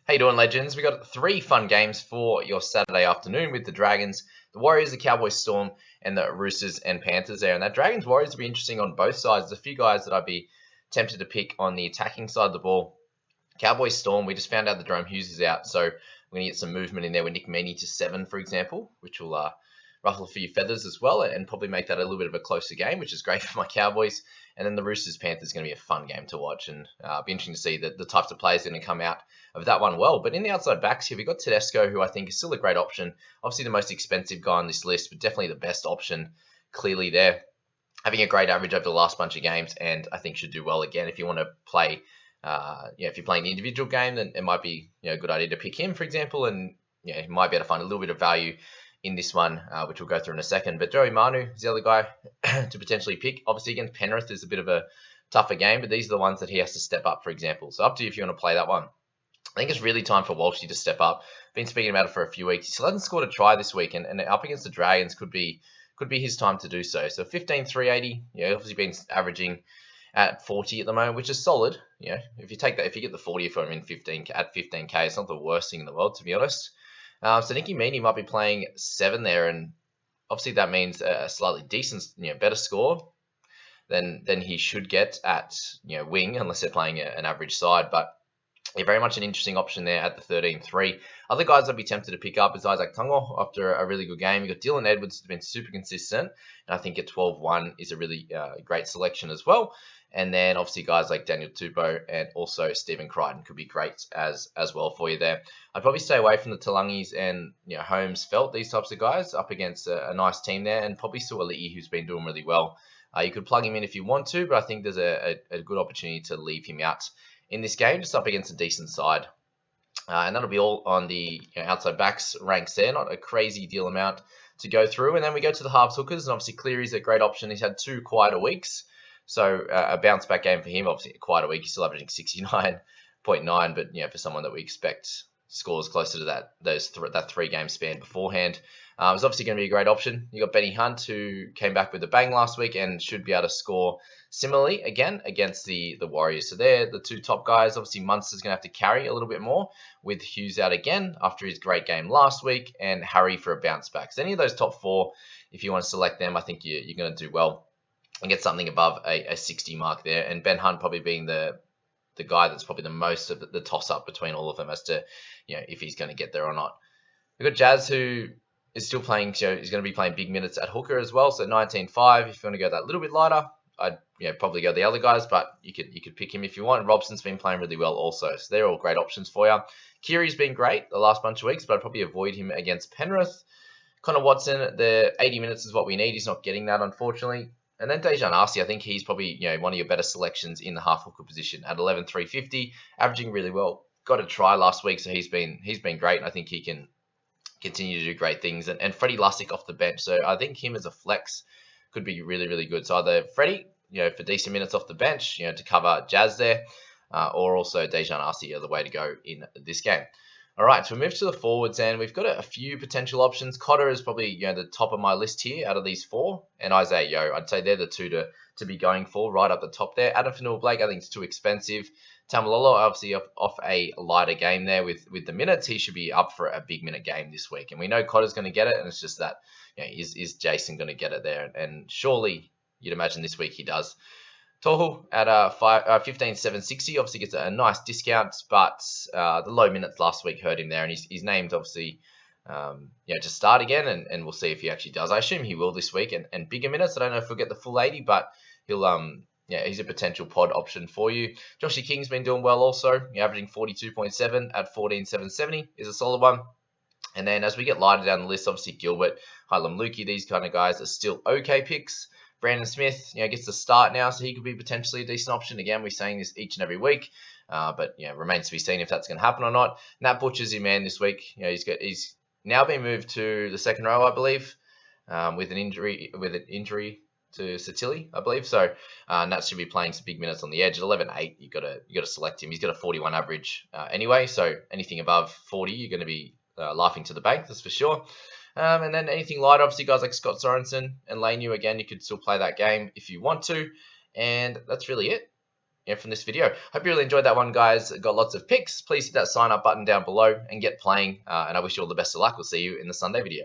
How you doing, legends? We got 3 fun games for your Saturday afternoon with the Dragons, the Warriors, the Cowboys Storm, and the Roosters and Panthers there. And that Dragons Warriors will be interesting on both sides. There's a few guys that I'd be tempted to pick on the attacking side of the ball. Cowboys Storm, we just found out that Jerome Hughes is out, so we're going to get some movement in there with Nick Meaney to 7, for example, which will ruffle a few feathers as well and probably make that a little bit of a closer game, which is great for my Cowboys. And then the Roosters-Panthers is going to be a fun game to watch, and be interesting to see the types of players going to come out of that one well. But in the outside backs here, we've got Tedesco, who I think is still a great option. Obviously the most expensive guy on this list, but definitely the best option clearly there. Having a great average over the last bunch of games, and I think should do well again. If you want to play, if you're playing the individual game, then it might be a good idea to pick him, for example, and you might be able to find a little bit of value in this one, which we'll go through in a second. But Joey Manu is the other guy to potentially pick. Obviously against Penrith is a bit of a tougher game, but these are the ones that he has to step up, for example. So up to you if you want to play that one. I think it's really time for Walshy to step up. Been speaking about it for a few weeks. He still hasn't scored a try this week, and up against the Dragons could be his time to do so. So 15,380, obviously been averaging at 40 at the moment, which is solid. If you take that, if you get the 40 from him in at 15k, it's not the worst thing in the world, to be honest. So Nicky Meaney might be playing 7 there, and obviously that means a slightly decent, better score than he should get at wing, unless they're playing an average side. But very much an interesting option there at the 13-3. Other guys I'd be tempted to pick up is Isaac Tungo after a really good game. You've got Dylan Edwards, who's been super consistent, and I think at 12-1 is a really great selection as well. And then obviously guys like Daniel Tupou and also Stephen Crichton could be great as well for you there. I'd probably stay away from the Talangis and Holmes Felt, these types of guys up against a nice team there, and probably Suoli'i, who's been doing really well. You could plug him in if you want to, but I think there's a good opportunity to leave him out in this game, just up against a decent side. And that'll be all on the outside backs ranks there. Not a crazy deal amount to go through. And then we go to the halves hookers, and obviously Cleary's a great option. He's had 2 quieter weeks, so a bounce back game for him. Obviously a quieter week, he's still averaging 69.9, but for someone that we expect scores closer to that 3-game span beforehand, it's obviously going to be a great option. You got Benny Hunt, who came back with a bang last week and should be able to score similarly again against the Warriors. So they're the 2 top guys. Obviously Munster's going to have to carry a little bit more with Hughes out again after his great game last week, and Harry for a bounce back. So any of those top 4, if you want to select them, I think you're going to do well and get something above a 60 mark there. And Ben Hunt probably being the guy that's probably the most of the toss-up between all of them as to if he's going to get there or not. We've got Jazz, who is still playing, he's going to be playing big minutes at hooker as well. So 19.5, if you want to go that little bit lighter, I'd probably go the other guys, but you could pick him if you want. Robson's been playing really well also, so they're all great options for you. Kiri's been great the last bunch of weeks, but I'd probably avoid him against Penrith. Connor Watson, the 80 minutes is what we need. He's not getting that, unfortunately. And then Dejan Arce, I think he's probably one of your better selections in the half hooker position at 11,350, averaging really well. Got a try last week, so he's been great, and I think he can continue to do great things. And Freddie Lussick off the bench, so I think him as a flex could be really, really good. So either Freddie, for decent minutes off the bench, to cover Jazz there, or also Dejan Arce are the way to go in this game. All right, so we move to the forwards, and we've got a few potential options. Cotter is probably the top of my list here out of these 4, and Isaiah Yeo, I'd say they're the 2 to be going for right up the top there. Adam Fanua-Blake, I think it's too expensive. Tamalolo, obviously off a lighter game there with the minutes. He should be up for a big minute game this week, and we know Cotter's going to get it, and it's just that is Jason going to get it there? And surely you'd imagine this week he does. Tohu at 15,760 obviously gets a nice discount, but the low minutes last week hurt him there, and he's named obviously to start again, and we'll see if he actually does. I assume he will this week, and bigger minutes. I don't know if he'll get the full 80, but he'll he's a potential pod option for you. Joshy King's been doing well also, averaging 42.7 at 14,770 is a solid one. And then as we get lighter down the list, obviously Gilbert, Hylam Lukey, these kind of guys are still okay picks. Brandon Smith, gets the start now, so he could be potentially a decent option. Again, we're saying this each and every week, but remains to be seen if that's going to happen or not. Nat Butcher's your man this week. He's now been moved to the second row, I believe, with an injury to Satili, I believe. So Nat should be playing some big minutes on the edge at 11.8. You got to select him. He's got a 41 average anyway, so anything above 40, you're going to be laughing to the bank, that's for sure. And then anything light, obviously guys like Scott Sorensen and Lanu, again, you could still play that game if you want to. And that's really it. from this video. Hope you really enjoyed that one, guys. Got lots of picks. Please hit that sign up button down below and get playing. And I wish you all the best of luck. We'll see you in the Sunday video.